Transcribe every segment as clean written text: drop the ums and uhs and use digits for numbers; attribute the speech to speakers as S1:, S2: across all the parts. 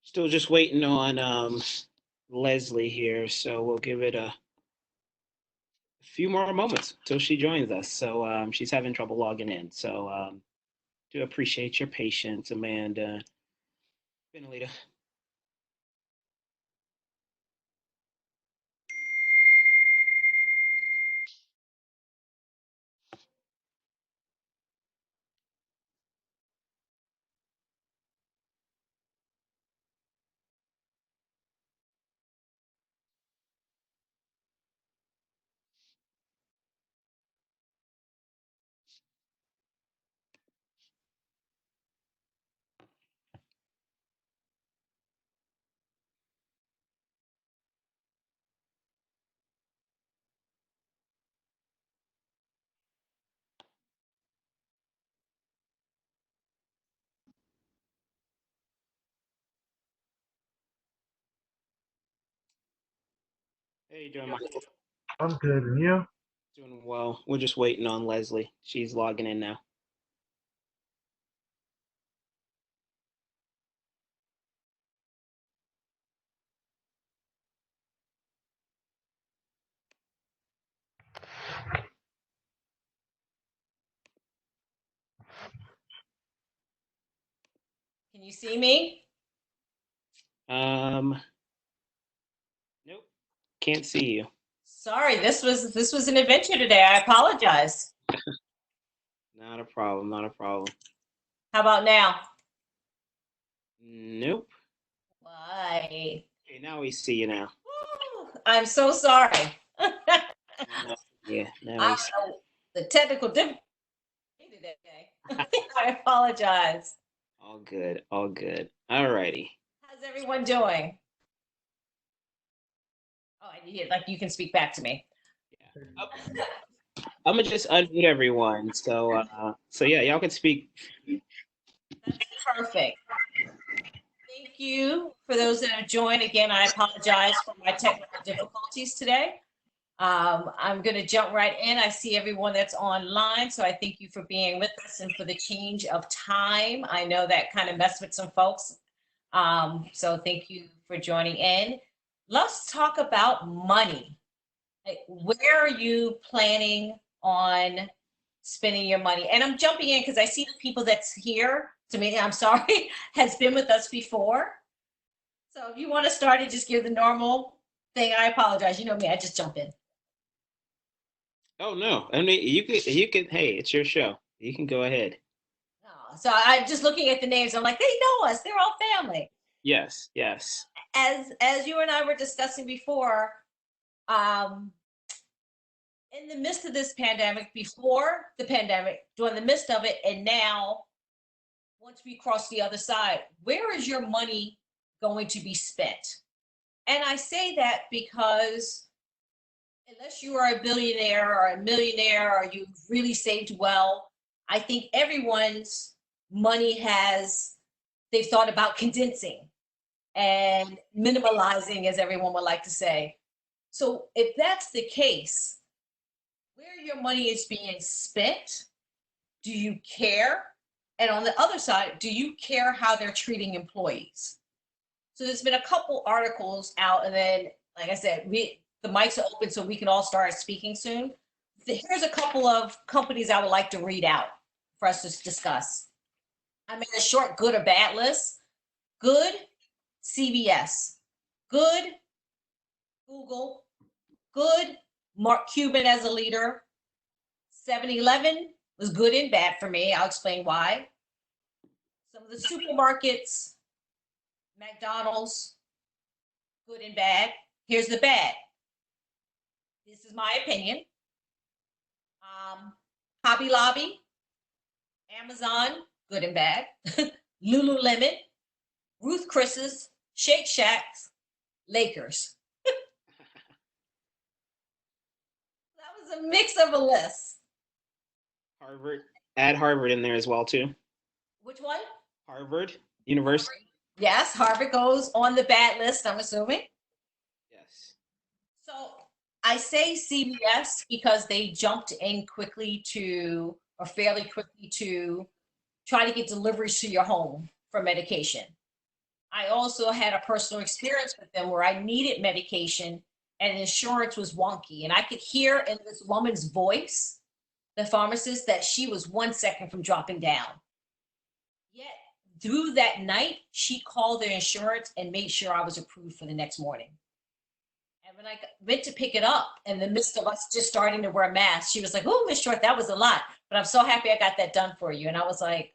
S1: Still just waiting on Leslie here, so we'll give it a few more moments till she joins us. So she's having trouble logging in. So do appreciate your patience, Amanda. Benelita. How you doing, Michael?
S2: I'm good, and you?
S1: Doing well. We're just waiting on Leslie. She's logging in now.
S3: Can you see me?
S1: Nope. Can't see you.
S3: Sorry, this was an adventure today. I apologize.
S1: Not a problem. Not a problem.
S3: How about now?
S1: Nope.
S3: Why?
S1: Okay, now we see you now.
S3: Woo, I'm so sorry.
S1: Yeah, now we see.
S3: The technical difficulty today. I apologize.
S1: All good. All good. All righty.
S3: How's everyone doing? Oh, like you can speak back to me.
S1: Yeah. I'm gonna just unmute everyone. So yeah, y'all can speak.
S3: That's perfect. Thank you for those that have joined. Again, I apologize for my technical difficulties today. I'm going to jump right in. I see everyone that's online, so I thank you for being with us and for the change of time. I know that kind of messed with some folks, so thank you for joining in. Let's talk about money. Like, where are you planning on spending your money? And I'm jumping in because I see the people that's here, to me, I'm sorry, has been with us before. So if you want to start and just give the normal thing, I apologize. You know me, I just jump in.
S1: Oh no, I mean you could. Hey, it's your show. You can go ahead.
S3: So I'm just looking at the names. I'm like, they know us. They're all family.
S1: Yes, yes.
S3: As you and I were discussing before, in the midst of this pandemic, before the pandemic, during the midst of it, and now, once we cross the other side, where is your money going to be spent? And I say that because unless you are a billionaire or a millionaire or you've really saved well, I think everyone's money they've thought about condensing and minimalizing, as everyone would like to say. So if that's the case, where your money is being spent, do you care? And on the other side, do you care how they're treating employees? So there's been a couple articles out, and then, like I said, the mics are open so we can all start speaking soon. Here's a couple of companies I would like to read out for us to discuss. I made a short good or bad list. Good, CVS. Good, Google. Good, Mark Cuban as a leader. 7-Eleven was good and bad for me. I'll explain why. Some of the supermarkets, McDonald's, good and bad. Here's the bad. This is my opinion. Hobby Lobby, Amazon, good and bad, Lululemon, Ruth Chris's, Shake Shacks, Lakers. That was a mix of a list.
S1: Harvard. Add Harvard in there as well too.
S3: Which one?
S1: Harvard University.
S3: Yes, Harvard goes on the bad list, I'm assuming.
S1: Yes.
S3: So I say CVS because they jumped in quickly to, or fairly quickly to, try to get deliveries to your home for medication. I also had a personal experience with them where I needed medication and insurance was wonky. And I could hear in this woman's voice, the pharmacist, that she was 1 second from dropping down. Yet through that night, she called their insurance and made sure I was approved for the next morning. And when I went to pick it up, in the midst of us just starting to wear masks, she was like, "Oh, Miss Short, that was a lot, but I'm so happy I got that done for you." And I was like,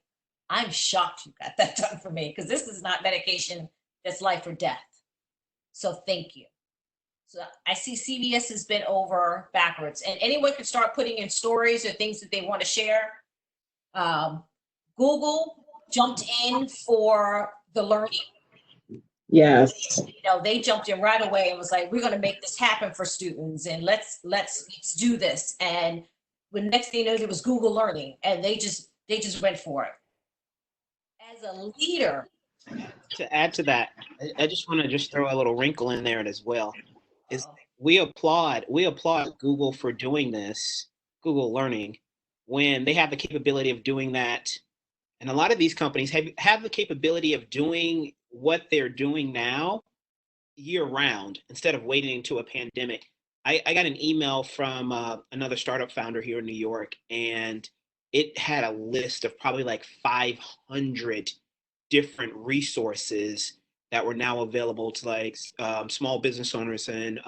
S3: "I'm shocked you got that done for me, because this is not medication that's life or death. So thank you." So I see CVS has been over backwards, and anyone can start putting in stories or things that they want to share. Google jumped in for the learning.
S2: Yes.
S3: They jumped in right away and was like, "We're going to make this happen for students, and let's do this." And the next thing you know, it was Google Learning, and they just went for it. As a leader,
S1: To add to that, I just want to just throw a little wrinkle in there as well. Is we applaud Google for doing this, Google Learning, when they have the capability of doing that. And a lot of these companies have the capability of doing what they're doing now year round instead of waiting into a pandemic. I got an email from another startup founder here in New York, and it had a list of probably like 500 different resources that were now available to like small business owners and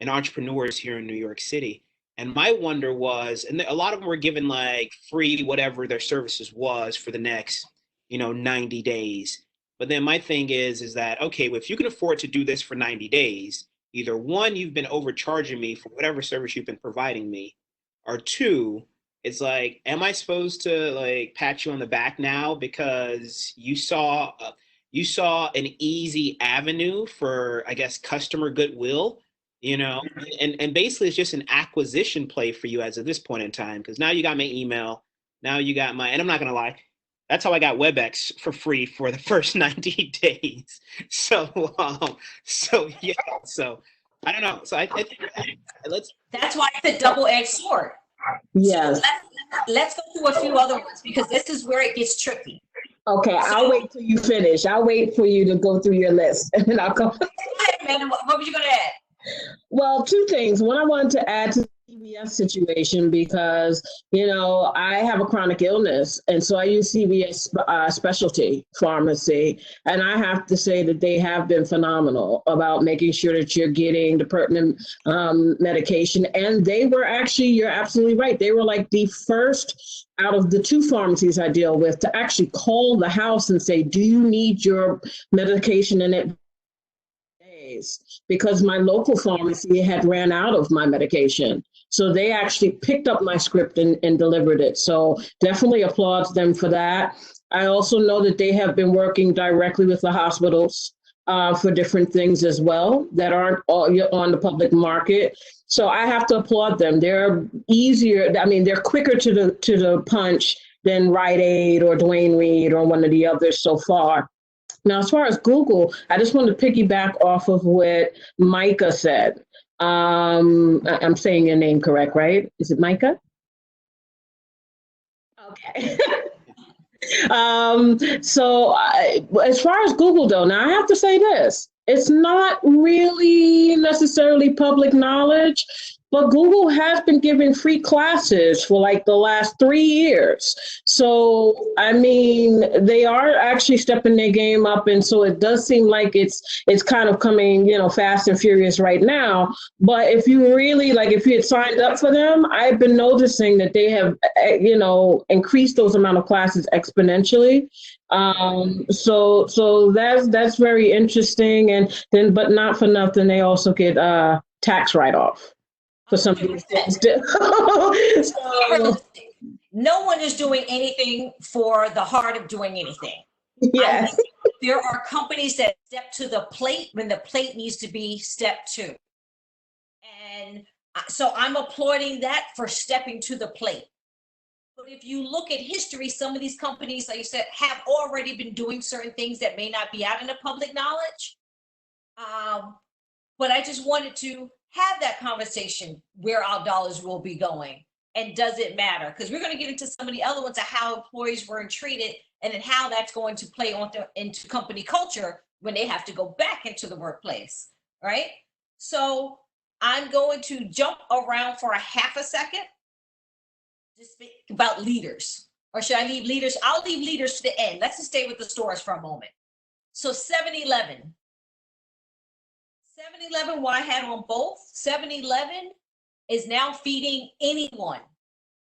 S1: entrepreneurs here in New York City. And my wonder was, and a lot of them were given like free whatever their services was for the next, 90 days. But then my thing is that, okay, well, if you can afford to do this for 90 days, either one, you've been overcharging me for whatever service you've been providing me, or two, it's like, am I supposed to like pat you on the back now because you saw an easy avenue for, I guess, customer goodwill, and basically it's just an acquisition play for you as of this point in time, because now you got my email, now you got and I'm not gonna lie, that's how I got WebEx for free for the first 90 days. So yeah, so I don't know. So I think let's.
S3: That's why it's a double-edged sword.
S2: Yes.
S3: Let's go through a few other ones, because this is where it gets tricky.
S2: Okay, I'll wait till you finish. I'll wait for you to go through your list, and then I'll come.
S3: Go ahead, man. What were you going to add?
S2: Well, two things. One, I wanted to add to the CVS situation because, I have a chronic illness, and so I use CVS specialty pharmacy, and I have to say that they have been phenomenal about making sure that you're getting the pertinent medication. And they were actually, you're absolutely right, they were like the first out of the two pharmacies I deal with to actually call the house and say, "Do you need your medication in it?" Because my local pharmacy had ran out of my medication. So they actually picked up my script and delivered it. So definitely applauds them for that. I also know that they have been working directly with the hospitals for different things as well that aren't on the public market. So I have to applaud them. They're easier. I mean, they're quicker to the punch than Rite Aid or Dwayne Reed or one of the others so far. Now, as far as Google, I just want to piggyback off of what Micah said. I'm saying your name correct, right? Is it Micah? Okay. So as far as Google, though, now I have to say this. It's not really necessarily public knowledge, but Google has been giving free classes for like the last 3 years. So, I mean, they are actually stepping their game up. And so it does seem like it's kind of coming, fast and furious right now. But if you really, if you had signed up for them, I've been noticing that they have, increased those amount of classes exponentially. So that's very interesting. And then, but not for nothing, they also get tax write-off. for some of these things. So,
S3: No one is doing anything for the heart of doing anything.
S2: yes.
S3: There are companies that step to the plate when the plate needs to be stepped to. And so I'm applauding that for stepping to the plate. But if you look at history, some of these companies, like you said, have already been doing certain things that may not be out in the public knowledge. But I just wanted to have that conversation where our dollars will be going. And does it matter? Because we're going to get into some of the other ones of how employees were treated and then how that's going to play into company culture when they have to go back into the workplace, right? So I'm going to jump around for a half a second to speak about leaders. Or should I leave leaders? I'll leave leaders to the end. Let's just stay with the stores for a moment. So 7-Eleven. 7-Eleven, why I had on both, 7-Eleven is now feeding anyone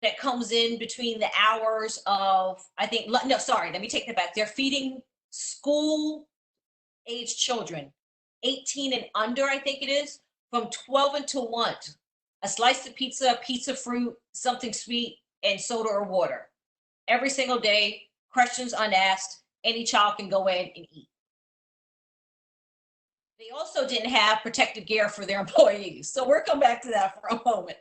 S3: that comes in between the hours of, I think, no, sorry, let me take that back. They're feeding school-age children, 18 and under, I think it is, from 12 until 1. A slice of pizza, pizza fruit, something sweet, and soda or water. Every single day, questions unasked, any child can go in and eat. They also didn't have protective gear for their employees. So we'll come back to that for a moment.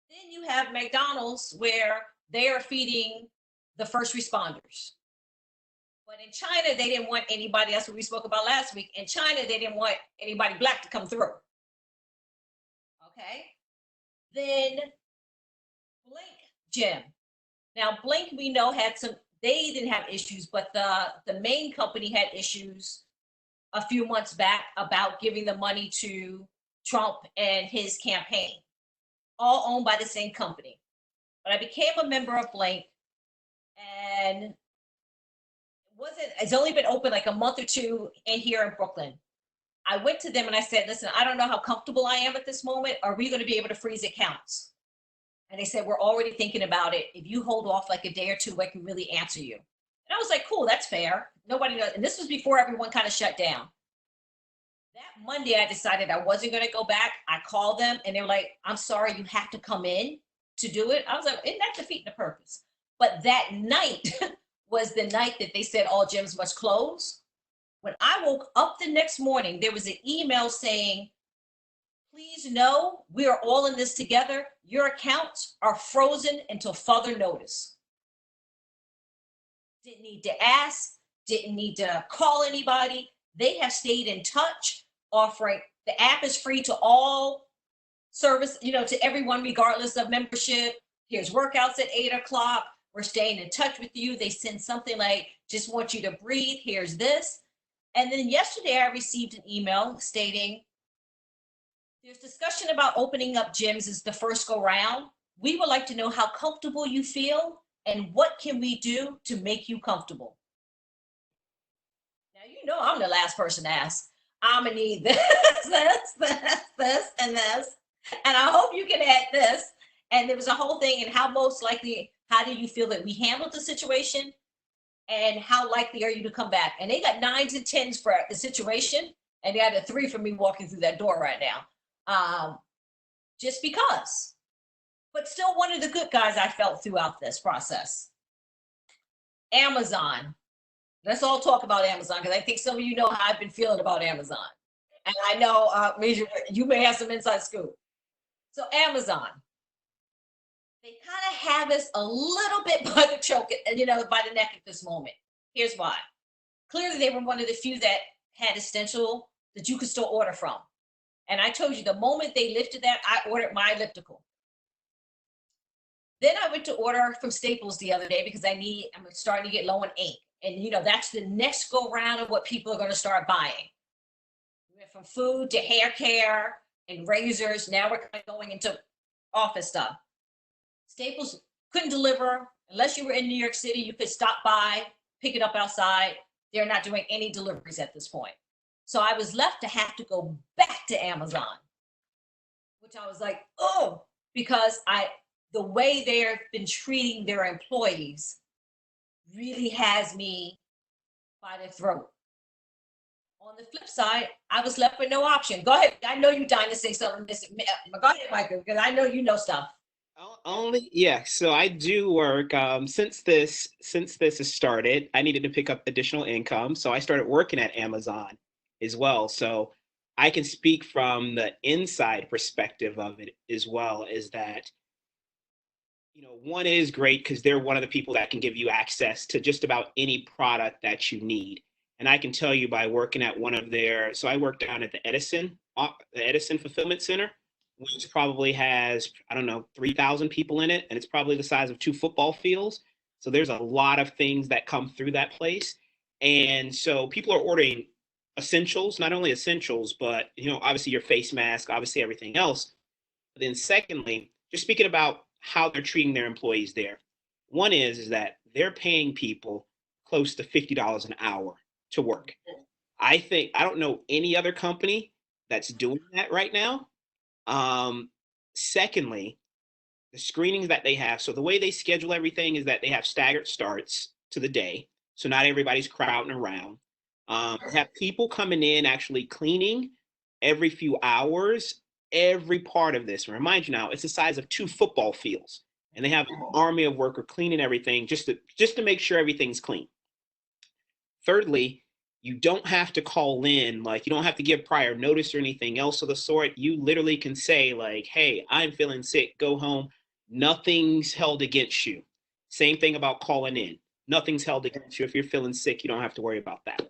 S3: Then you have McDonald's where they are feeding the first responders. But in China, they didn't want anybody, that's what we spoke about last week. In China, they didn't want anybody Black to come through. Okay. Then Blink Gym. Now, Blink, we know, had some, they didn't have issues, but the main company had issues a few months back about giving the money to Trump and his campaign, all owned by the same company. But I became a member of Blink, and it's only been open like a month or two in here in Brooklyn. I went to them and I said, listen, I don't know how comfortable I am at this moment. Are we going to be able to freeze accounts? And they said, we're already thinking about it. If you hold off like a day or two, I can really answer you. And I was like, cool, that's fair. Nobody knows. And this was before everyone kind of shut down. That Monday, I decided I wasn't going to go back. I called them and they were like, I'm sorry, you have to come in to do it. I was like, isn't that defeating the purpose? But that night was the night that they said all gyms must close. When I woke up the next morning, there was an email saying, please know we are all in this together. Your accounts are frozen until further notice. Didn't need to ask, didn't need to call anybody. They have stayed in touch, offering, the app is free to all service, to everyone, regardless of membership. Here's workouts at 8 o'clock. We're staying in touch with you. They send something like, just want you to breathe. Here's this. And then yesterday I received an email stating, there's discussion about opening up gyms as the first go round. We would like to know how comfortable you feel and what can we do to make you comfortable. Now, I'm the last person to ask. I'm gonna need this, this, and this. And I hope you can add this. And there was a whole thing, and how do you feel that we handled the situation? And how likely are you to come back? And they got 9s and 10s for the situation. And they had a 3 for me walking through that door right now. Just because. But still one of the good guys I felt throughout this process. Amazon. Let's all talk about Amazon, because I think some of you know how I've been feeling about Amazon. And I know you may have some inside scoop. So Amazon. They kind of have us a little bit by the choke, by the neck at this moment. Here's why. Clearly, they were one of the few that had essential that you could still order from. And I told you, the moment they lifted that, I ordered my elliptical. Then I went to order from Staples the other day because I'm starting to get low on ink. And, that's the next go round of what people are going to start buying. We went from food to hair care and razors. Now we're kind of going into office stuff. Staples couldn't deliver unless you were in New York City. You could stop by, pick it up outside. They're not doing any deliveries at this point. So I was left to have to go back to Amazon, which I was like, oh, because the way they've been treating their employees really has me by the throat. On the flip side, I was left with no option. Go ahead. I know you're dying to say something. Go ahead, Michael, because I know you know stuff.
S1: Only, yeah. So I do work. Since this has started, I needed to pick up additional income, so I started working at Amazon as well. So I can speak from the inside perspective of it as well. Is that one is great because they're one of the people that can give you access to just about any product that you need. And I can tell you by working at one of their, so I work down at the Edison Fulfillment Center, which probably has, I don't know, 3,000 people in it, and it's probably the size of two football fields. So there's a lot of things that come through that place. And so people are ordering essentials, not only essentials, but obviously your face mask, obviously everything else. But then secondly, just speaking about how they're treating their employees there. One is that they're paying people close to $50 an hour to work. I don't know any other company that's doing that right now. Secondly, the screenings that they have. So the way they schedule everything is that they have staggered starts to the day. So not everybody's crowding around. Have people coming in actually cleaning every few hours, every part of this. Remind you now, it's the size of two football fields, and they have an army of workers cleaning everything just to make sure everything's clean. Thirdly, you don't have to call in, like you don't have to give prior notice or anything else of the sort. You literally can say like, "Hey, I'm feeling sick. Go home." Nothing's held against you. Same thing about calling in. Nothing's held against you. If you're feeling sick, you don't have to worry about that.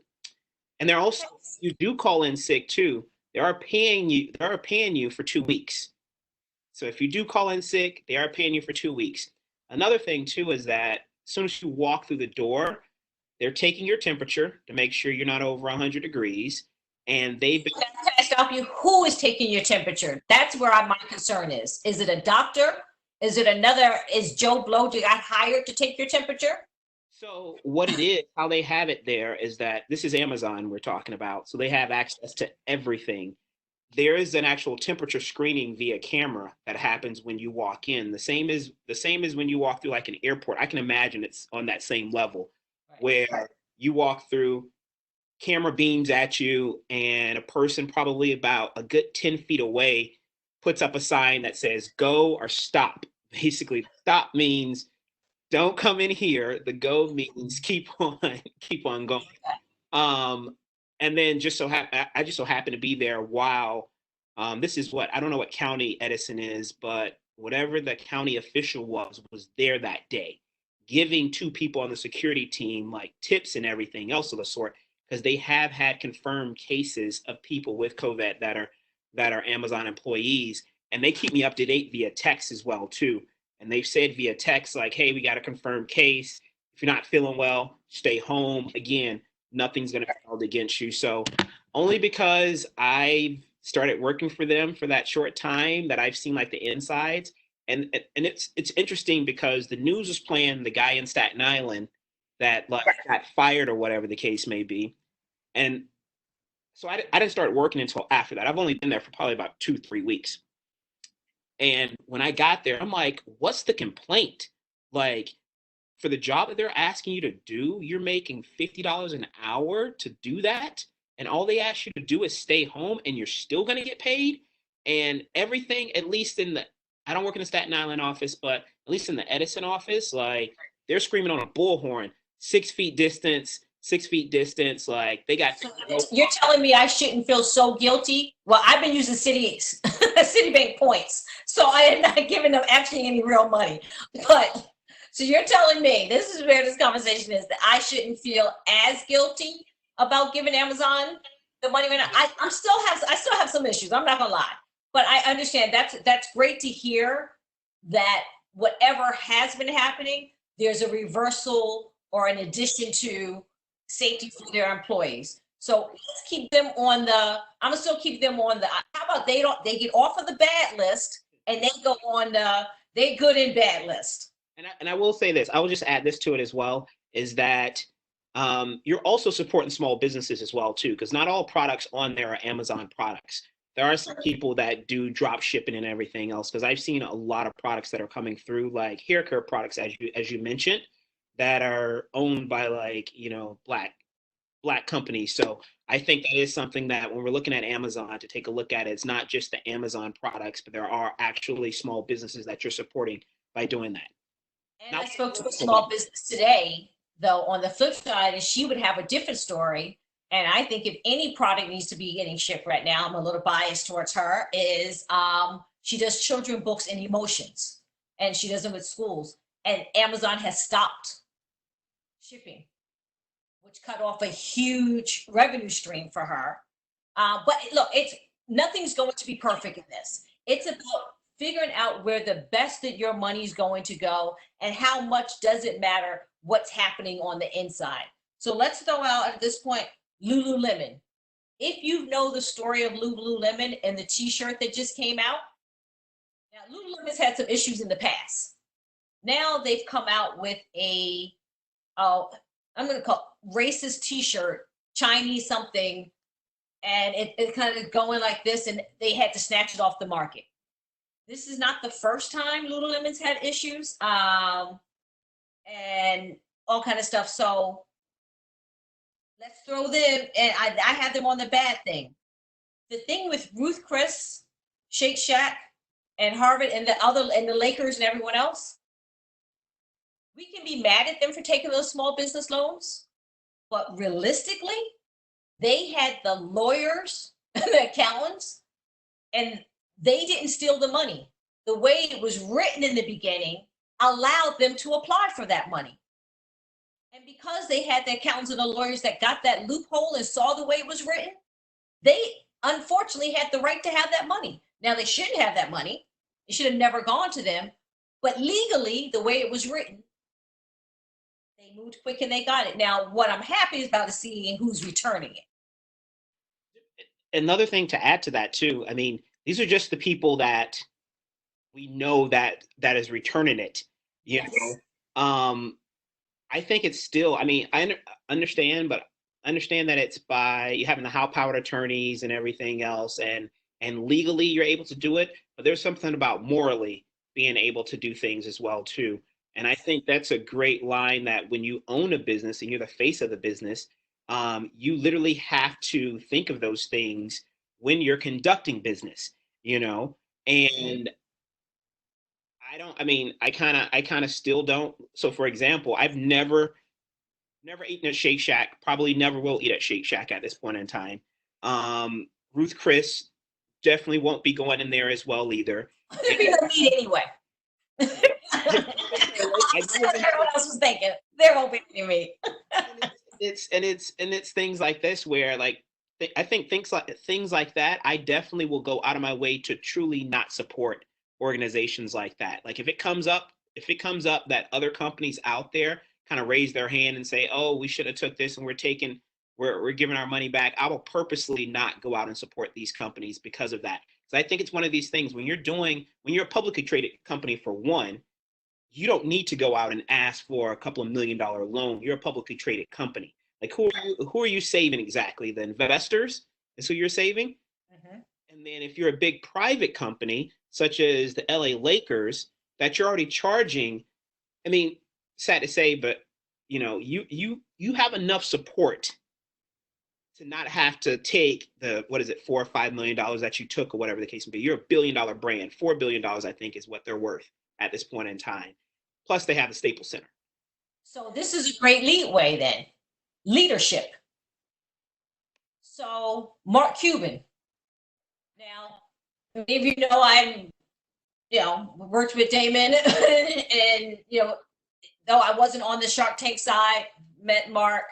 S1: And they're also, you do call in sick too, they are paying you for 2 weeks. So if you do call in sick, they are paying you for 2 weeks. Another thing too is that as soon as you walk through the door, they're taking your temperature to make sure you're not over 100 degrees. And they've been,
S3: Can I stop you? Who is taking your temperature? That's where my concern is. Is it a doctor? Is Joe Blow got hired to take your temperature?
S1: so what it is, how they have it there is that this is Amazon we're talking about. So they have access to everything. There is an actual temperature screening via camera that happens when you walk in. The same as when you walk through like an airport. I can imagine it's on that same level
S3: Right.
S1: where you walk through, camera beams at you, and a person probably about a good 10 feet away puts up a sign that says go or stop. Basically, stop means don't come in here. The go means keep on keep on going. Um, and then I just so happen to be there while this is what I don't know what county Edison is, but whatever the county official was there that day, giving two people on the security team like tips and everything else of the sort, because they have had confirmed cases of people with COVID that are Amazon employees, and they keep me up to date via text as well too. And they've said via text like, "Hey, we got a confirmed case. If you're not feeling well, stay home." Again, nothing's going to be held against you. So only because I've started working for them for that short time that I've seen like the insides. And it's interesting because the news was playing the guy in Staten Island that like got fired or whatever the case may be. And so I didn't start working until after that. I've only been there for probably about 2, 3 weeks. And when I got there, I'm like, what's the complaint? Like, for the job that they're asking you to do, you're making $50 an hour to do that. And all they ask you to do is stay home and you're still going to get paid. And everything, at least I don't work in the Staten Island office, but at least in the Edison office, like they're screaming on a bullhorn, 6 feet distance, 6 feet distance. Like they got.
S3: So you're telling me I shouldn't feel so guilty? Well, I've been using Citibank points, so I am not giving them actually any real money. But so you're telling me this is where this conversation is, that I shouldn't feel as guilty about giving Amazon the money right now. I still have some issues. I'm not gonna lie, but I understand that's great to hear that whatever has been happening, there's a reversal or an addition to safety for their employees. So let's keep them on the. I'm gonna still keep them on the. How about they get off of the bad list and they go on the they good and bad list.
S1: And I will say this, I will just add this to it as well, is that you're also supporting small businesses as well too, because not all products on there are Amazon products. There are some people that do drop shipping and everything else, because I've seen a lot of products that are coming through, like hair care products, as you mentioned, that are owned by like black Black companies. So I think that is something that when we're looking at Amazon to take a look at it, it's not just the Amazon products, but there are actually small businesses that you're supporting by doing that.
S3: And
S1: Now,
S3: I spoke to a small business today, though, on the flip side, and she would have a different story. And I think if any product needs to be getting shipped right now, I'm a little biased towards her, is she does children books and emotions, and she does them with schools. And Amazon has stopped shipping, which cut off a huge revenue stream for her. But look, it's nothing's going to be perfect in this. It's about figuring out where the best that your money is going to go and how much does it matter what's happening on the inside. So let's throw out at this point Lululemon. If you know the story of Lululemon and the t-shirt that just came out, now Lululemon's had some issues in the past. Now they've come out with a, I'm going to call it racist t-shirt, Chinese something, and it kind of going like this, and they had to snatch it off the market. This is not the first time Lululemon's had issues, and all kind of stuff. So let's throw them, and I have them on the bad thing. The thing with Ruth Chris, Shake Shack, and Harvard, and the Lakers and everyone else, we can be mad at them for taking those small business loans, but realistically, they had the lawyers and the accountants, and they didn't steal the money. The way it was written in the beginning allowed them to apply for that money. And because they had the accountants and the lawyers that got that loophole and saw the way it was written, they unfortunately had the right to have that money. Now, they shouldn't have that money. It should have never gone to them. But legally, the way it was written, they moved quick and they got it. Now, what I'm happy about is seeing who's returning it.
S1: Another thing to add to that too, I mean, these are just the people that we know that is returning it. You
S3: Yes.
S1: know, I think it's still. I mean, understand, but understand that it's by you having the how powered attorneys and everything else, and legally you're able to do it. But there's something about morally being able to do things as well too. And I think that's a great line that when you own a business and you're the face of the business, you literally have to think of those things when you're conducting business, you know, and I mean, I kind of still don't. So for example, I've never eaten at Shake Shack, probably never will eat at Shake Shack at this point in time. Ruth Chris definitely won't be going in there as well either.
S3: There'd be no need anyway. Everyone else was thinking there won't be any meat.
S1: It's things like this where like I think things like that I definitely will go out of my way to truly not support organizations like that. Like if it comes up that other companies out there kind of raise their hand and say, oh, we should have took this and we're giving our money back, I will purposely not go out and support these companies because of that. So I think it's one of these things when you're a publicly traded company, for one, you don't need to go out and ask for a couple of $1 million loan. You're a publicly traded company. Like who are you saving exactly? The investors is who you're saving. Mm-hmm. And then if you're a big private company, such as the LA Lakers, that you're already charging, I mean, sad to say, but you know, you have enough support to not have to take the, what is it, $4 or $5 million that you took or whatever the case may be. You're a $1 billion brand. $4 billion, I think, is what they're worth at this point in time. Plus, they have the Staples Center.
S3: So this is a great leadway then. Leadership. So Mark Cuban. Now, if you know, I'm, worked with Damon, and though I wasn't on the Shark Tank side, met Mark.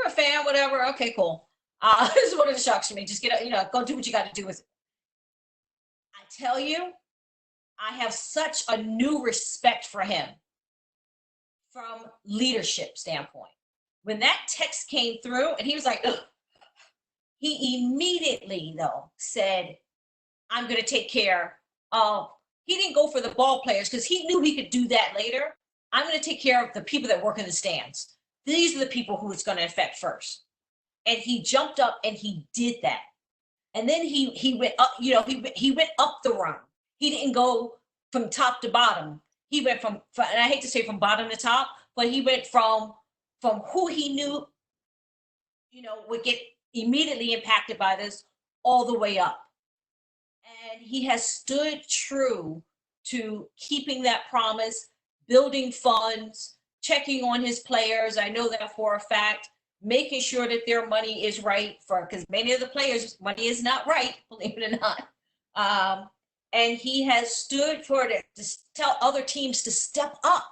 S3: Never a fan, whatever. Okay, cool. This is one of the shocks for me. Just go do what you got to do with it. I tell you, I have such a new respect for him from leadership standpoint. When that text came through and he was like, ugh, he immediately though said, I'm going to take care of, he didn't go for the ball players because he knew he could do that later. I'm going to take care of the people that work in the stands. These are the people who it's going to affect first. And he jumped up and he did that. And then he went up, he went up the rung. He didn't go from top to bottom. He went from and I hate to say from bottom to top, but he went from who he knew would get immediately impacted by this all the way up. And he has stood true to keeping that promise, building funds, checking on his players. I know that for a fact, making sure that their money is right, because many of the players' money is not right, believe it or not. And he has stood for it to tell other teams to step up.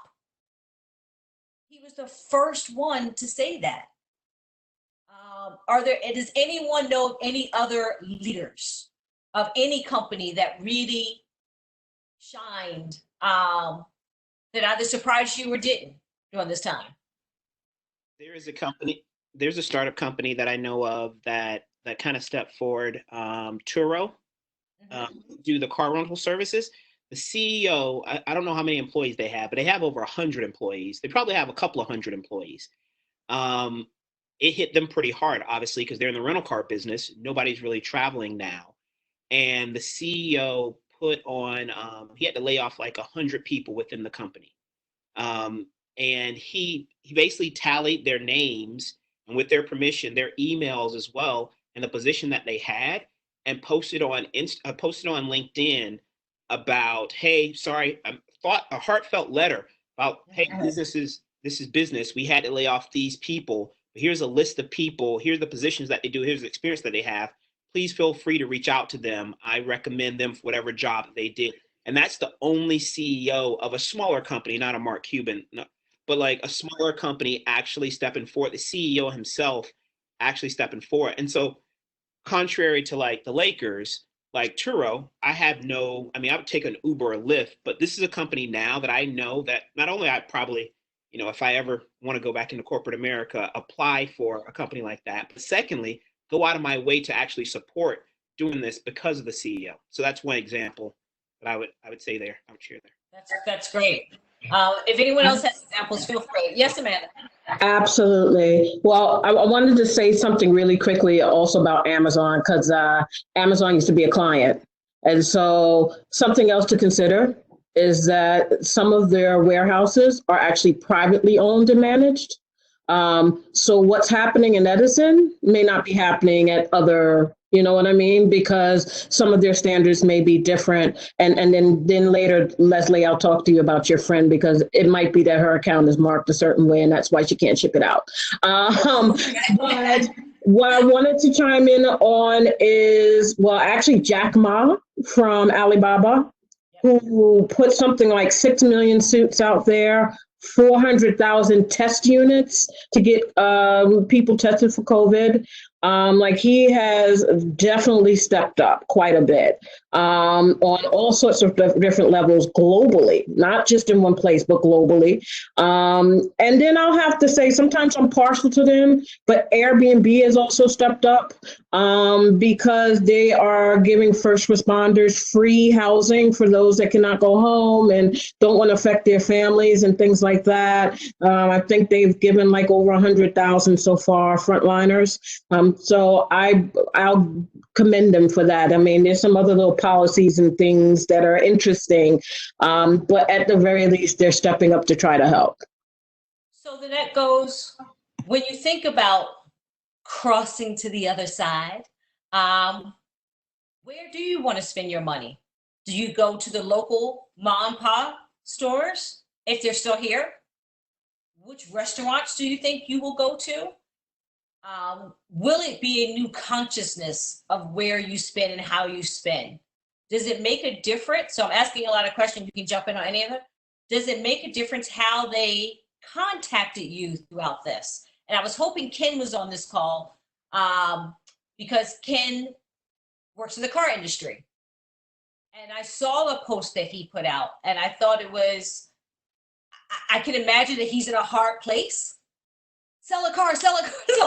S3: He was the first one to say that. Does anyone know any other leaders of any company that really shined, that either surprised you or didn't during this time?
S1: There's a startup company that I know of that kind of stepped forward. Turo, do the car rental services. The CEO, I don't know how many employees they have, but they have over 100 employees. They probably have a couple of hundred employees. It hit them pretty hard, obviously, because they're in the rental car business. Nobody's really traveling now. And the CEO put on, he had to lay off like 100 people within the company. And he basically tallied their names and, with their permission, their emails as well, and the position that they had, and posted on LinkedIn about, hey, sorry, I thought a heartfelt letter about, hey, this is business. We had to lay off these people. Here's a list of people. Here's the positions that they do. Here's the experience that they have. Please feel free to reach out to them. I recommend them for whatever job they did. And that's the only CEO of a smaller company, not a Mark Cuban, no, but like a smaller company actually stepping forward. The CEO himself actually stepping forward. And so, contrary to like the Lakers, like Turo, I mean, I would take an Uber or Lyft, but this is a company now that I know that not only I probably, if I ever want to go back into corporate America, apply for a company like that, but secondly, go out of my way to actually support doing this because of the CEO. So that's one example that I would say there. I would share there.
S3: That's great. If anyone else has examples, feel free. Yes, Amanda.
S2: Absolutely. Well, I wanted to say something really quickly also about Amazon, because Amazon used to be a client. And so something else to consider is that some of their warehouses are actually privately owned and managed. So what's happening in Edison may not be happening at other, you know what I mean? Because some of their standards may be different. And then later, Leslie, I'll talk to you about your friend, because it might be that her account is marked a certain way and that's why she can't ship it out. But what I wanted to chime in on is, well, actually Jack Ma from Alibaba, who put something like 6 million suits out there, 400,000 test units to get people tested for COVID. Like, he has definitely stepped up quite a bit on all sorts of different levels globally, not just in one place, but globally. And then I'll have to say, sometimes I'm partial to them, but Airbnb has also stepped up because they are giving first responders free housing for those that cannot go home and don't want to affect their families and things like that. I think they've given like over 100,000 so far, frontliners. So I'll commend them for that. I mean, there's some other little policies and things that are interesting, but at the very least, they're stepping up to try to help.
S3: So the net goes, when you think about crossing to the other side, where do you want to spend your money? Do you go to the local mom and pop stores if they're still here? Which restaurants do you think you will go to? Will it be a new consciousness of where you spend and how you spend? Does it make a difference? So I'm asking a lot of questions. You can jump in on any of them. Does it make a difference how they contacted you throughout this? And I was hoping Ken was on this call because Ken works in the car industry. And I saw a post that he put out, and I thought it was, I can imagine that he's in a hard place. Sell a car, sell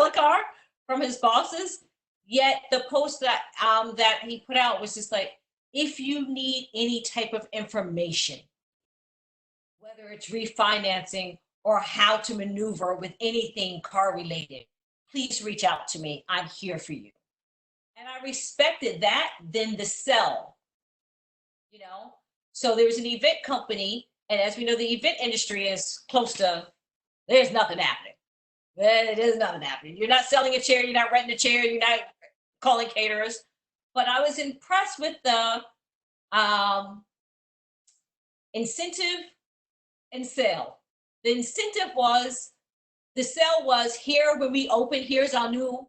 S3: a car from his bosses. Yet the post that that he put out was just like, if you need any type of information, whether it's refinancing or how to maneuver with anything car related, please reach out to me. I'm here for you. And I respected that than the sell, you know? So there was an event company, and as we know, the event industry is close to, there's nothing happening. It is nothing happening. You're not selling a chair. You're not renting a chair. You're not calling caterers. But I was impressed with the incentive and sale. The incentive was, the sale was, here when we open, here's our new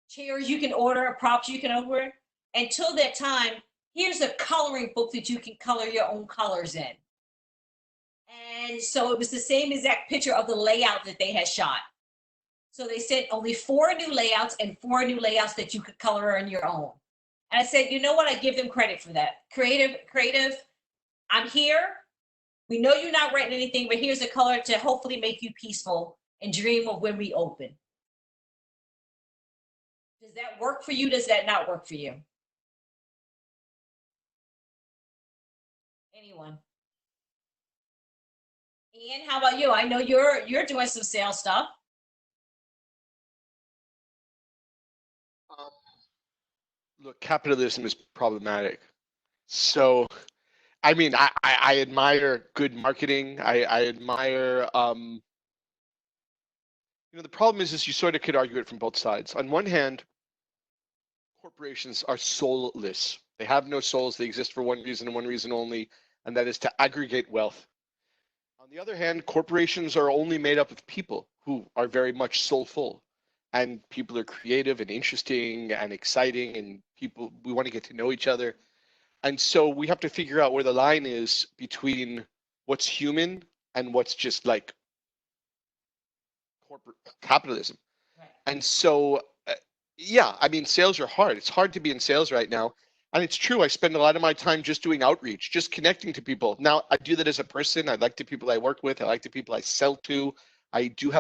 S3: chairs you can order, props you can order. Until that time, here's a coloring book that you can color your own colors in. And so it was the same exact picture of the layout that they had shot. So they sent only 4 new layouts and 4 new layouts that you could color in your own. And I said, you know what? I give them credit for that. Creative, I'm here. We know you're not renting anything, but here's a color to hopefully make you peaceful and dream of when we open. Does that work for you? Does that not work for you? Anyone? Ian, how about you? I know you're doing some sales stuff.
S4: Look, capitalism is problematic. So, I mean, I admire good marketing. I admire, the problem is you sort of could argue it from both sides. On one hand, corporations are soulless. They have no souls. They exist for one reason and one reason only, and that is to aggregate wealth. On the other hand, corporations are only made up of people who are very much soulful. And people are creative and interesting and exciting, and we want to get to know each other. And so we have to figure out where the line is between what's human and what's just like corporate capitalism.
S3: Right.
S4: And so, yeah, I mean, sales are hard. It's hard to be in sales right now. And it's true, I spend a lot of my time just doing outreach, just connecting to people. Now, I do that as a person. I like the people I work with. I like the people I sell to. I do,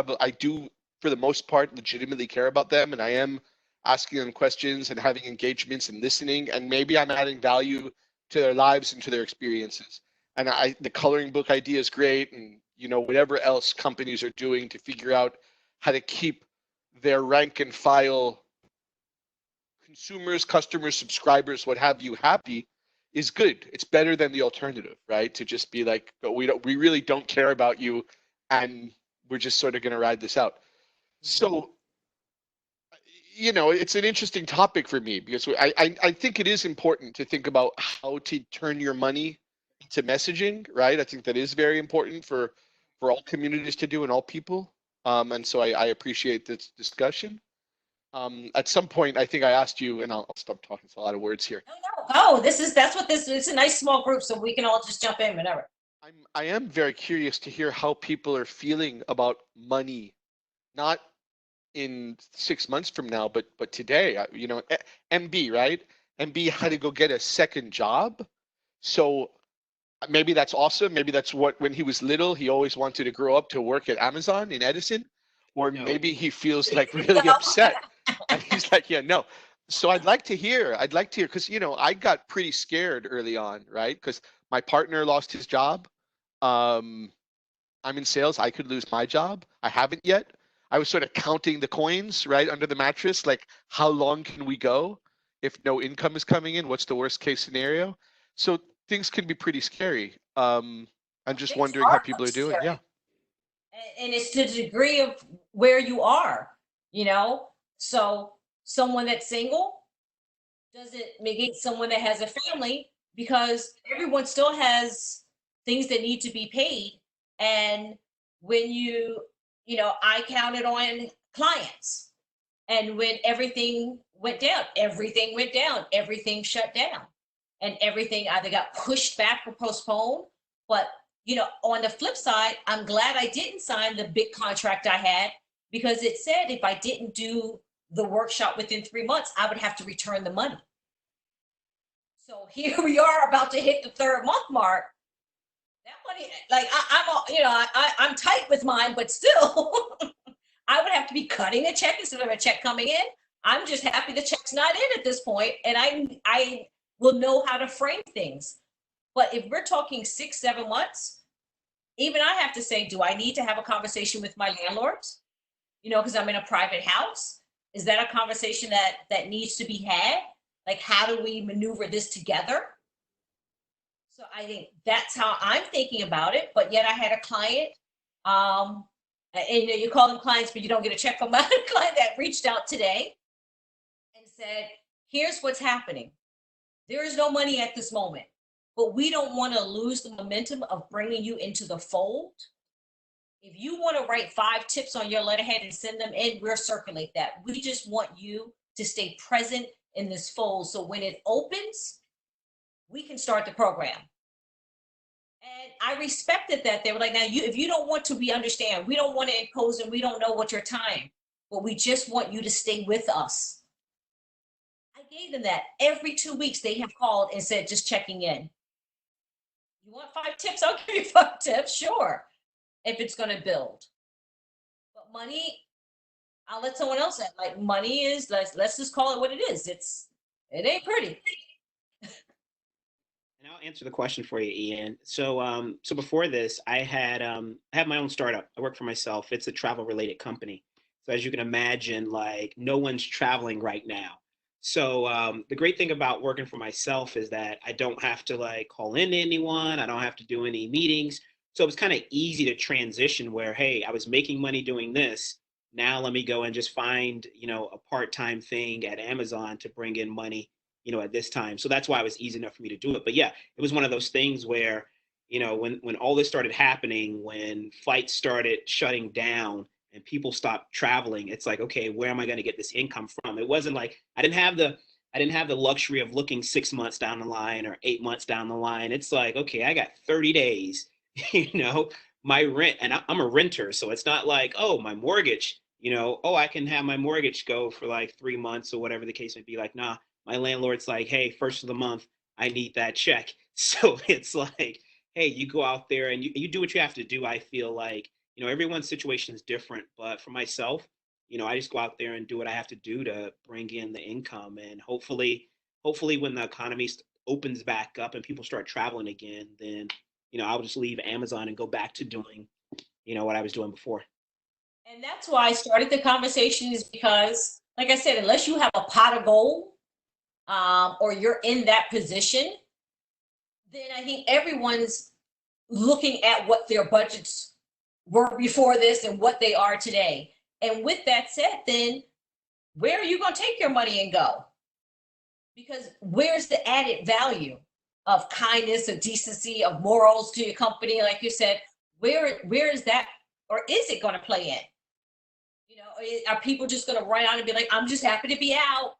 S4: for the most part, legitimately care about them. And I am asking them questions and having engagements and listening. And maybe I'm adding value to their lives and to their experiences. And the coloring book idea is great. And, whatever else companies are doing to figure out how to keep their rank and file consumers, customers, subscribers, what have you, happy is good. It's better than the alternative, right? To just be like, we really don't care about you, and we're just sort of going to ride this out. So, it's an interesting topic for me because I think it is important to think about how to turn your money into messaging, right? I think that is very important for all communities to do and all people. And so I appreciate this discussion. At some point, I think I asked you, and I'll stop talking. It's a lot of words here.
S3: No. It's a nice small group, so we can all just jump in whenever.
S4: I am very curious to hear how people are feeling about money, not in 6 months from now, but today. MB, right? MB had to go get a second job. So maybe that's awesome. Maybe that's when he was little, he always wanted to grow up to work at Amazon in Edison. Or maybe he feels like really upset. And he's like, yeah, no. So I'd like to hear, because, I got pretty scared early on, right? Because my partner lost his job. I'm in sales. I could lose my job. I haven't yet. I was sort of counting the coins, right, under the mattress. Like, how long can we go if no income is coming in? What's the worst case scenario? So things can be pretty scary. I'm just wondering how people are doing. Yeah.
S3: And it's to the degree of where you are, so someone that's single doesn't negate someone that has a family, because everyone still has things that need to be paid. And when I counted on clients, and when everything went down, everything shut down, and everything either got pushed back or postponed. But on the flip side, I'm glad I didn't sign the big contract I had, because it said if I didn't do the workshop within 3 months, I would have to return the money. So here we are about to hit the 3rd month mark. That money, like I'm tight with mine, but still, I would have to be cutting a check instead of a check coming in. I'm just happy the check's not in at this point, and I will know how to frame things. But if we're talking 6-7 months, even I have to say, do I need to have a conversation with my landlords? Because I'm in a private house. Is that a conversation that needs to be had? Like, how do we maneuver this together? So I think that's how I'm thinking about it. But yet I had a client And you call them clients, but you don't get a check from a client that reached out today and said, here's what's happening. There is no money at this moment, but we don't want to lose the momentum of bringing you into the fold. If you want to write 5 tips on your letterhead and send them in, we'll circulate that. We just want you to stay present in this fold. So when it opens, we can start the program. And I respected that. They were like, now if you don't want to, we understand. We don't want to impose and we don't know what your time, but we just want you to stay with us. I gave them that. Every 2 weeks they have called and said, just checking in. You want 5 tips? I'll give you 5 tips, sure, if it's going to build. But money, I'll let someone else say, like, money is, let's just call it what it is. It ain't pretty.
S1: And I'll answer the question for you, Ian. So, so before this, I have my own startup. I work for myself. It's a travel-related company. So as you can imagine, like no one's traveling right now. So the great thing about working for myself is that I don't have to like call in to anyone. I don't have to do any meetings. So it was kind of easy to transition where, hey, I was making money doing this. Now let me go and just find, a part-time thing at Amazon to bring in money, at this time. So that's why it was easy enough for me to do it. But yeah, it was one of those things where, when all this started happening, when flights started shutting down and people stopped traveling, it's like, okay, where am I going to get this income from? It wasn't like I didn't have the luxury of looking 6 months down the line or 8 months down the line. It's like, okay, I got 30 days, my rent, and I'm a renter. So it's not like, oh, my mortgage, oh, I can have my mortgage go for like 3 months or whatever the case may be. Like, nah, my landlord's like, hey, first of the month, I need that check. So it's like, hey, you go out there and you do what you have to do. I feel like, everyone's situation is different. But for myself, I just go out there and do what I have to do to bring in the income. And hopefully when the economy opens back up and people start traveling again, then, I'll just leave Amazon and go back to doing, what I was doing before.
S3: And that's why I started the conversation, is because, like I said, unless you have a pot of gold, or you're in that position, then I think everyone's looking at what their budgets were before this and what they are today. And with that said, then where are you going to take your money and go? Because where's the added value of kindness, of decency, of morals to your company? Like you said, where is that, or is it going to play in? Are people just going to run out and be like, I'm just happy to be out?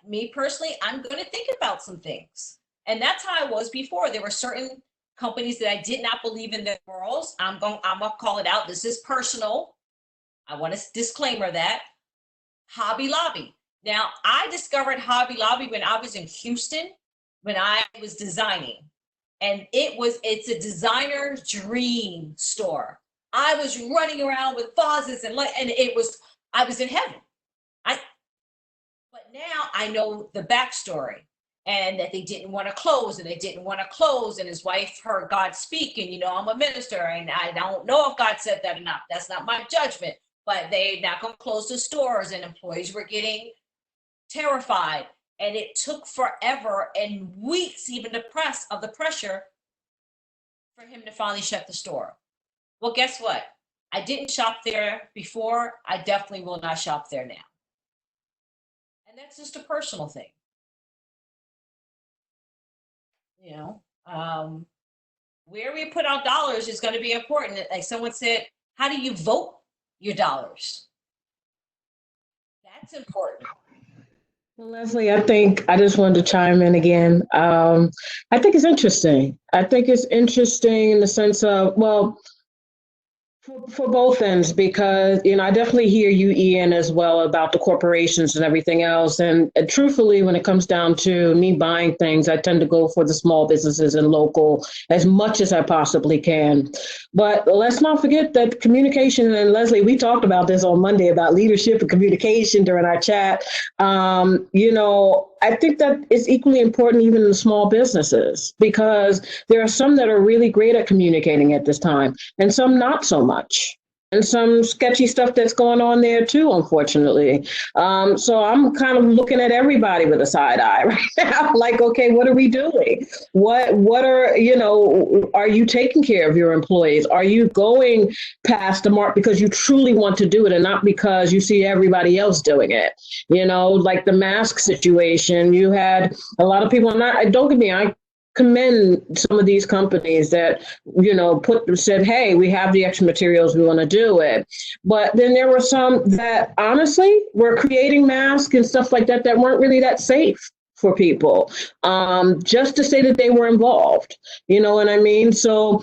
S3: Me personally, I'm going to think about some things. And that's how I was before. There were certain companies that I did not believe in their morals. I'm going to call it out. This is personal. I want to disclaimer that. Hobby Lobby. Now, I discovered Hobby Lobby when I was in Houston, when I was designing. And it's a designer's dream store. I was running around with vases and I was in heaven. But now I know the backstory, and that they didn't want to close, and his wife heard God speak, and I'm a minister, and I don't know if God said that or not. That's not my judgment, but they're not going to close the stores, and employees were getting terrified, and it took forever and weeks, even the pressure for him to finally shut the store. Well, guess what? I didn't shop there before. I definitely will not shop there now. And that's just a personal thing. Where we put our dollars is going to be important. Like someone said, how do you vote your dollars? That's important.
S2: Well, Leslie, I think I just wanted to chime in again. I think it's interesting. I think it's interesting in the sense of, well, for both ends, because I definitely hear you, Ian, as well, about the corporations and everything else. And truthfully, when it comes down to me buying things, I tend to go for the small businesses and local as much as I possibly can. But let's not forget that communication, and Leslie, we talked about this on Monday about leadership and communication during our chat. I think that is equally important even in small businesses, because there are some that are really great at communicating at this time and some not so much. and some sketchy stuff that's going on there too, unfortunately. So I'm kind of looking at everybody with a side eye right now. Like, okay, what are we doing? What are, are you taking care of your employees? Are you going past the mark because you truly want to do it and not because you see everybody else doing it? Like the mask situation, you had a lot of people, and don't get me, I commend some of these companies that said, hey, we have the extra materials, we want to do it. But then there were some that honestly were creating masks and stuff like that weren't really that safe for people, just to say that they were involved. You know what I mean? So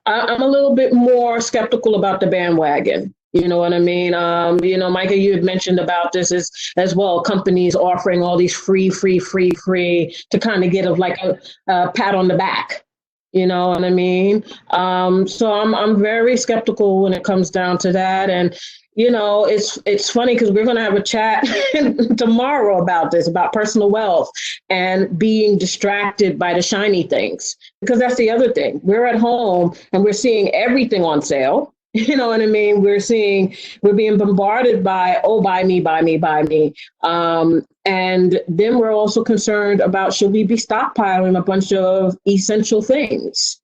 S2: I'm a little bit more skeptical about the bandwagon. You know what I mean? Micah, you had mentioned about this as well. Companies offering all these free to kind of get like a pat on the back. You know what I mean? So I'm very skeptical when it comes down to that. And it's funny because we're going to have a chat tomorrow about this, about personal wealth and being distracted by the shiny things. Because that's the other thing. We're at home and we're seeing everything on sale. You know what I mean? We're being bombarded by, oh, buy me, buy me, buy me. And then we're also concerned about, should we be stockpiling a bunch of essential things?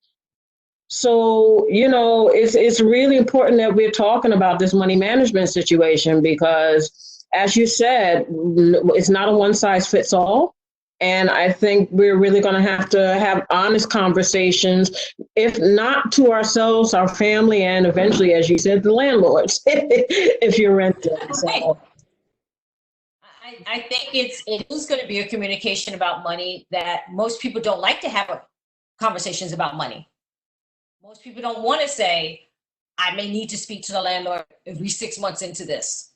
S2: So, it's really important that we're talking about this money management situation because, as you said, it's not a one size fits all. And I think we're really going to have honest conversations, if not to ourselves, our family, and eventually, as you said, the landlords, if you're renting. So.
S3: I think it is going to be a communication about money that most people don't like to have conversations about money. Most people don't want to say, I may need to speak to the landlord every 6 months into this.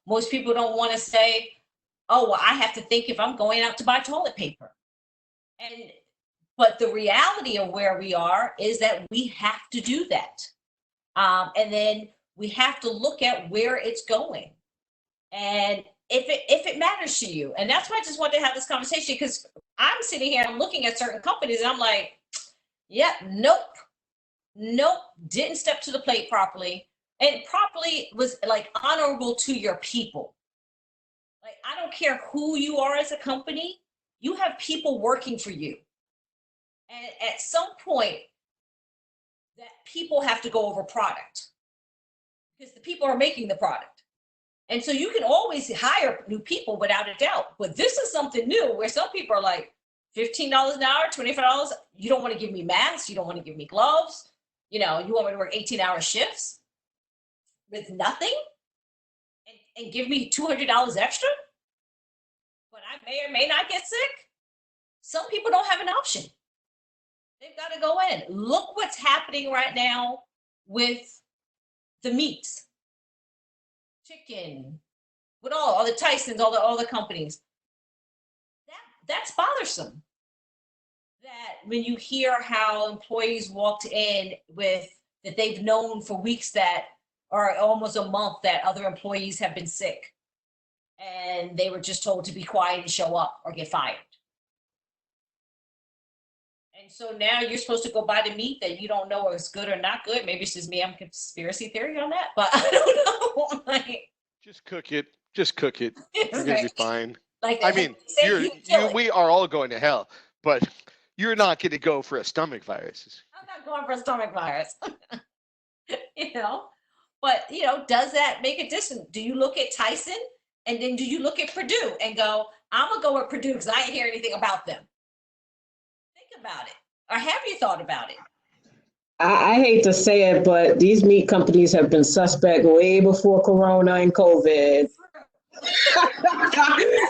S3: Most people don't want to say, oh, well, I have to think if I'm going out to buy toilet paper. But the reality of where we are is that we have to do that. And then we have to look at where it's going. And if it matters to you. And that's why I just wanted to have this conversation, because I'm sitting here, I'm looking at certain companies and I'm like, yeah, nope, didn't step to the plate properly. And properly was like honorable to your people. Like, I don't care who you are as a company, you have people working for you. And at some point, that people have to go over product because the people are making the product. And so you can always hire new people without a doubt. But this is something new where some people are like, $15 an hour, $25. You don't want to give me masks. You don't want to give me gloves. You want me to work 18-hour shifts with nothing and give me $200 extra? But I may or may not get sick. Some people don't have an option. They've got to go in. Look what's happening right now with the meats, chicken, with all the Tysons, all the companies. That's bothersome. That when you hear how employees walked in with that they've known for weeks that, or almost a month, that other employees have been sick and they were just told to be quiet and show up or get fired. And so now you're supposed to go buy the meat that you don't know if it's good or not good. Maybe it's just me, I'm conspiracy theory on that, but I don't know.
S4: Just cook it. You're gonna be fine.
S3: Like,
S4: I mean, we are all going to hell, but you're not going to go for a stomach virus.
S3: I'm not going for a stomach virus. But does that make a difference? Do you look at Tyson and then do you look at Purdue and go, I'm gonna go with Purdue because I ain't hear anything about them? Think about it, or have you thought about it?
S2: I hate to say it, but these meat companies have been suspect way before Corona and COVID.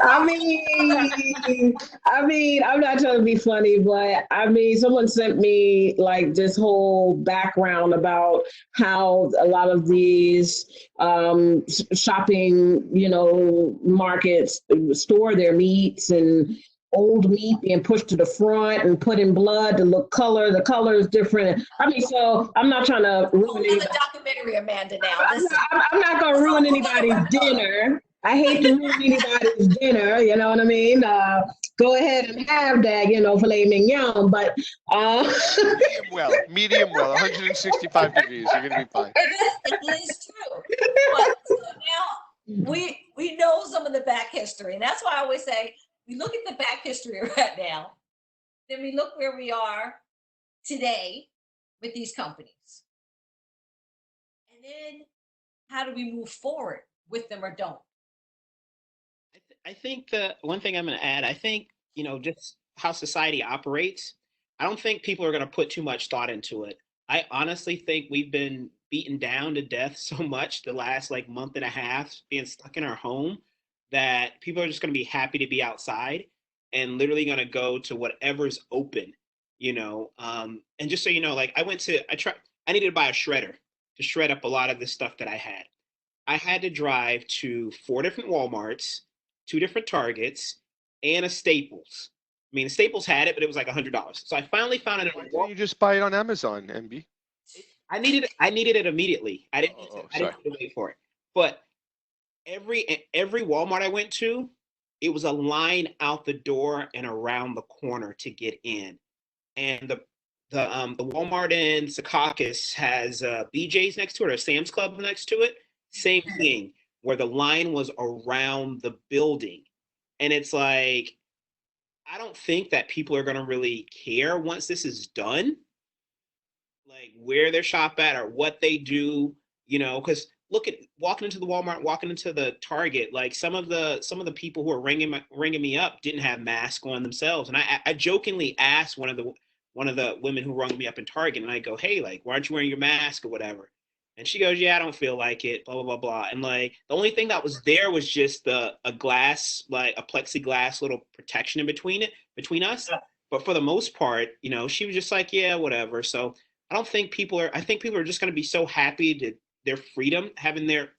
S2: I mean, I'm not trying to be funny, but someone sent me like this whole background about how a lot of these shopping, markets store their meats, and old meat being pushed to the front and put in blood to look color. The color is different. So I'm not trying to ruin
S3: another documentary, Amanda. Now
S2: I'm not going to ruin anybody's dinner. I hate to ruin anybody's dinner, you know what I mean? Go ahead and have that, filet mignon, but
S4: Medium well, 165 degrees. You're gonna be fine.
S3: It is true. But so now we know some of the back history, and that's why I always say we look at the back history right now, then we look where we are today with these companies, and then how do we move forward with them or don't?
S1: I think the one thing I'm going to add, I think, just how society operates, I don't think people are going to put too much thought into it. I honestly think we've been beaten down to death so much the last like month and a half being stuck in our home that people are just going to be happy to be outside and literally going to go to whatever's open. And just so you know, like I needed to buy a shredder to shred up a lot of the stuff that I had. I had to drive to 4 different Walmarts, 2 different Targets, and a Staples. I mean, Staples had it, but it was like $100. So I finally found it.
S4: Why didn't you just buy it on Amazon, MB?
S1: I needed it immediately. I didn't. I
S4: Sorry.
S1: didn't need to wait for it. But every Walmart I went to, it was a line out the door and around the corner to get in. And the Walmart in Secaucus has BJ's next to it or Sam's Club next to it. Same thing, where the line was around the building. And it's like, I don't think that people are going to really care once this is done, like where they shop at or what they do, because look at walking into the Walmart, walking into the Target, like some of the people who are ringing me up didn't have masks on themselves. And I jokingly asked one of the women who rung me up in Target, and I go, hey, like, why aren't you wearing your mask or whatever? And she goes, yeah, I don't feel like it, blah, blah, blah, blah. And like the only thing that was there was just a glass, like a plexiglass little protection between us. But for the most part, she was just like, yeah, whatever. So I think people are just going to be so happy to their freedom, having their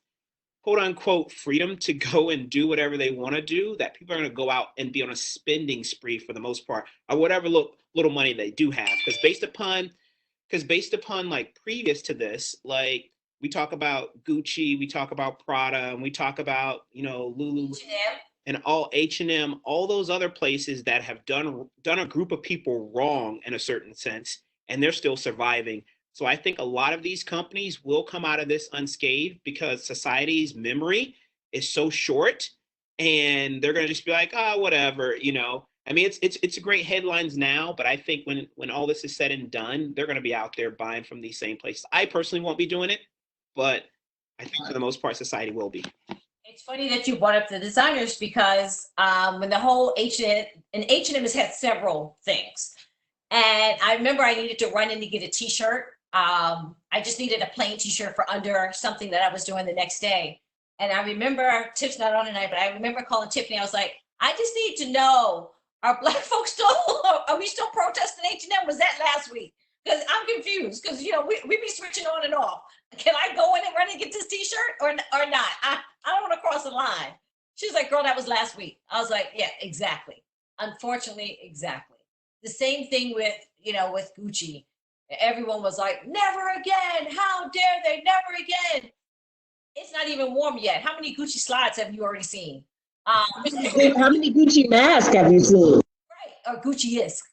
S1: quote unquote freedom to go and do whatever they want to do, that people are going to go out and be on a spending spree for the most part, or whatever little money they do have. Because based upon like previous to this, like we talk about Gucci, we talk about Prada, and we talk about Lulu
S3: H&M.
S1: and all H&M, all those other places that have done a group of people wrong in a certain sense, and they're still surviving. So I think a lot of these companies will come out of this unscathed because society's memory is so short, and they're gonna just be like, oh, whatever. I mean, it's great headlines now, but I think when all this is said and done, they're gonna be out there buying from these same places. I personally won't be doing it, but I think for the most part, society will be.
S3: It's funny that you brought up the designers because when the whole H&M has had several things. And I remember I needed to run in to get a t-shirt. I just needed a plain t-shirt for under something that I was doing the next day. And I remember, Tiff's not on tonight, but I remember calling Tiffany. I was like, I just need to know, are Black folks still, are we still protesting H&M? Was that last week? Because I'm confused because, we be switching on and off. Can I go in and run and get this t-shirt or not? I don't want to cross the line. She's like, girl, that was last week. I was like, yeah, exactly. Unfortunately, exactly. The same thing with Gucci. Everyone was like, never again. How dare they? Never again. It's not even warm yet. How many Gucci slides have you already seen?
S2: How many Gucci masks have you seen?
S3: Right, or Gucci-esque.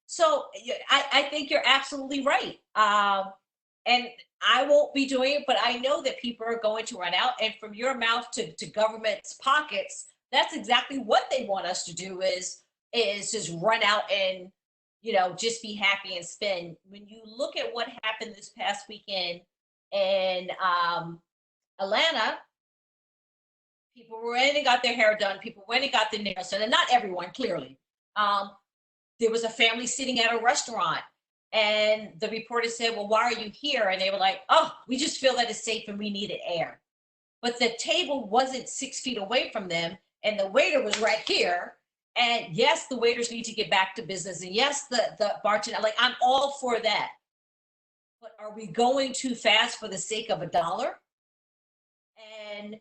S3: So I think you're absolutely right. And I won't be doing it, but I know that people are going to run out. And from your mouth to government's pockets, that's exactly what they want us to do is just run out and just be happy and spend. When you look at what happened this past weekend in Atlanta, people went and got their hair done. People went and got their nails done, and not everyone, clearly. There was a family sitting at a restaurant, and the reporter said, well, why are you here? And they were like, oh, we just feel that it's safe and we needed air. But the table wasn't 6 feet away from them, and the waiter was right here. And yes, the waiters need to get back to business. And yes, the bartender, like, I'm all for that. But are we going too fast for the sake of $1? And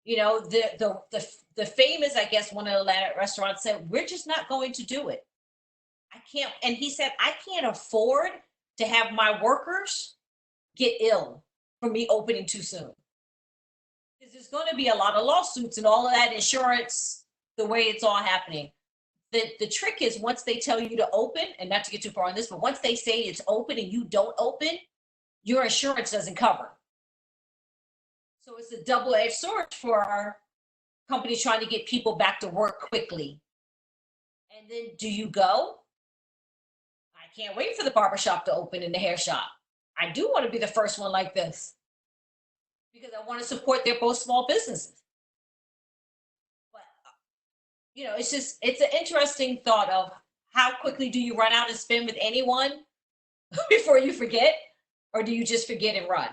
S3: the famous, I guess, one of the Atlanta restaurants said, we're just not going to do it. I can't. And he said, I can't afford to have my workers get ill from me opening too soon. there's going to be a lot of lawsuits and all of that insurance, the way it's all happening. The trick is once they tell you to open, and not to get too far on this, but once they say it's open and you don't open, your insurance doesn't cover. So it's a double-edged sword for our companies trying to get people back to work quickly. And then do you go? I can't wait for the barbershop to open and the hair shop. I do want to be the first one like this because I want to support their both small businesses. But, it's an interesting thought of how quickly do you run out and spend with anyone before you forget, or do you just forget and run?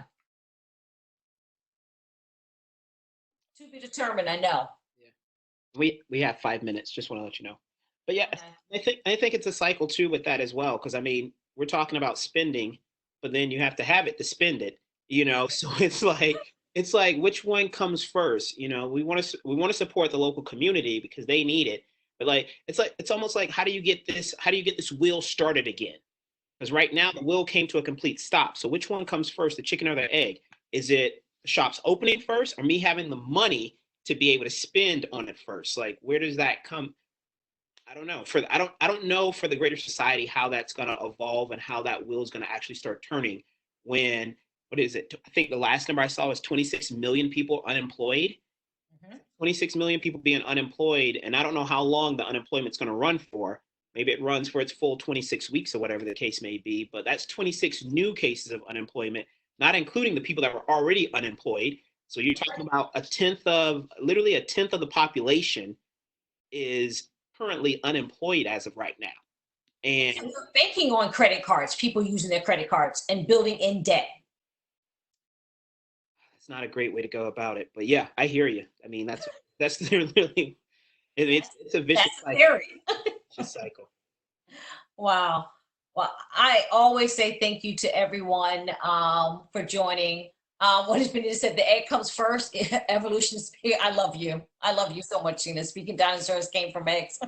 S3: To be determined, I know.
S1: Yeah. We have 5 minutes. Just want to let you know. But yeah,
S3: Okay.
S1: I think it's a cycle too with that as well. Because I mean, we're talking about spending, but then you have to have it to spend it. So it's like which one comes first? We want to support the local community because they need it. But it's almost like how do you get this wheel started again? Because right now the wheel came to a complete stop. So which one comes first, the chicken or the egg? Is it the shops opening first, or me having the money to be able to spend on it first? Like, where does that come? I don't know. I don't know for the greater society how that's going to evolve and how that wheel is going to actually start turning. When what is it? I think the last number I saw was 26 million people unemployed. 26 million people being unemployed, and I don't know how long the unemployment's going to run for. Maybe it runs for its full 26 weeks or whatever the case may be, but that's 26 new cases of unemployment, not including the people that were already unemployed. So you're talking about literally a tenth of the population is currently unemployed as of right now. And
S3: we're banking on credit cards, people using their credit cards and building in debt.
S1: it's not a great way to go about it. But yeah, I hear you. I mean, that's really it's a vicious cycle. Vicious cycle.
S3: Wow. Well, I always say thank you to everyone for joining. What has been said, the egg comes first, evolution is here. I love you. I love you so much, Gina. Speaking dinosaurs came from eggs.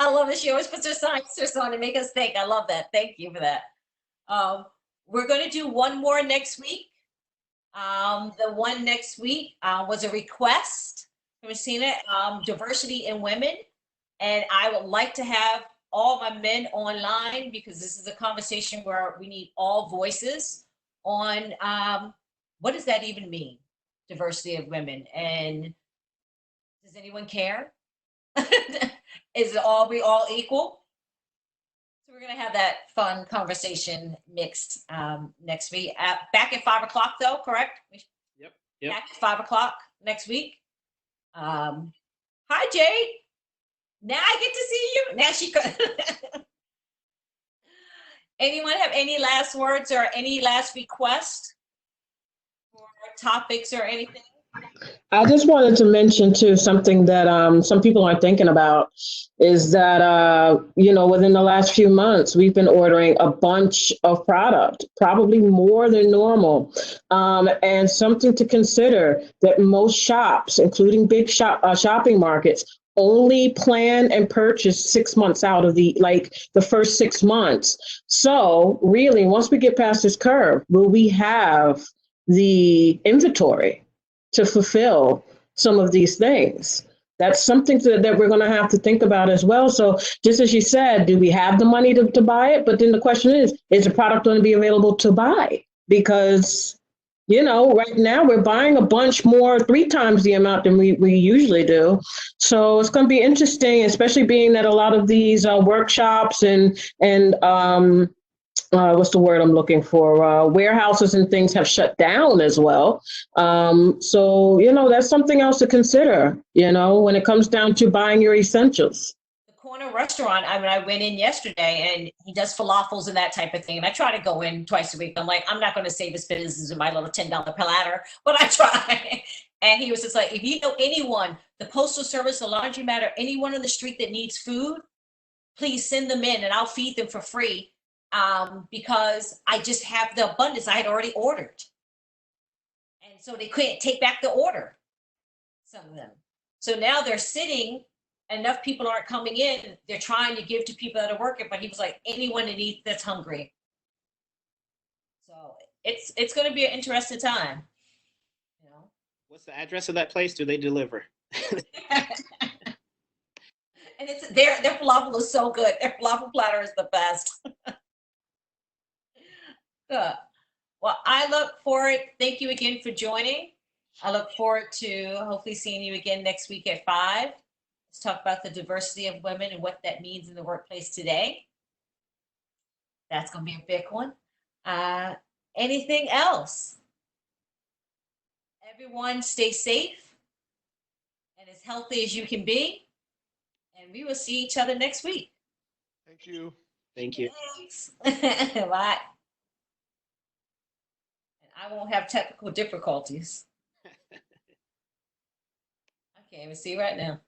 S3: I love it. She always puts her science on to make us think. I love that. Thank you for that. We're going to do one more next week. The one next week was a request from Cena, diversity in women. And I would like to have all my men online because this is a conversation where we need all voices on what does that even mean, diversity of women? And does anyone care? Is we all equal? So we're going to have that fun conversation mixed next week. Back at 5 o'clock though, correct?
S1: Yep.
S3: Back at 5 o'clock next week. Hi, Jade. Now I get to see you. Now she could. Anyone have any last words or any last requests for topics or anything?
S2: I just wanted to mention too something that some people aren't thinking about is that within the last few months we've been ordering a bunch of product, probably more than normal, and something to consider that most shops, including big shopping markets, only plan and purchase 6 months out of the first 6 months. So really, once we get past this curve, will we have the inventory to fulfill some of these things? That's something that we're going to have to think about as well. So just as you said, do we have the money to buy it? But then the question is the product going to be available to buy? Because, right now we're buying a bunch more, 3 times the amount than we usually do. So it's going to be interesting, especially being that a lot of these workshops and what's the word I'm looking for? Warehouses and things have shut down as well. So, that's something else to consider, when it comes down to buying your essentials.
S3: The corner restaurant, I went in yesterday and he does falafels and that type of thing. And I try to go in twice a week. I'm like, I'm not going to save his business in my little $10 platter, but I try. And he was just like, if you know anyone, the postal service, the laundromat, or anyone on the street that needs food, please send them in and I'll feed them for free. Because I just have the abundance. I had already ordered. And so they couldn't take back the order, some of them. So now they're sitting, enough people aren't coming in. They're trying to give to people that are working, but he was like, anyone that eats that's hungry. So it's going to be an interesting time.
S1: What's the address of that place? Do they deliver?
S3: And it's their falafel is so good. Their falafel platter is the best. Good. Well, I look forward. Thank you again for joining. I look forward to hopefully seeing you again next week at 5. Let's talk about the diversity of women and what that means in the workplace today. That's going to be a big one. Anything else? Everyone stay safe and as healthy as you can be. And we will see each other next week.
S4: Thank you.
S1: Thank you.
S3: Thanks. Bye. And I won't have technical difficulties. I can't even see right now.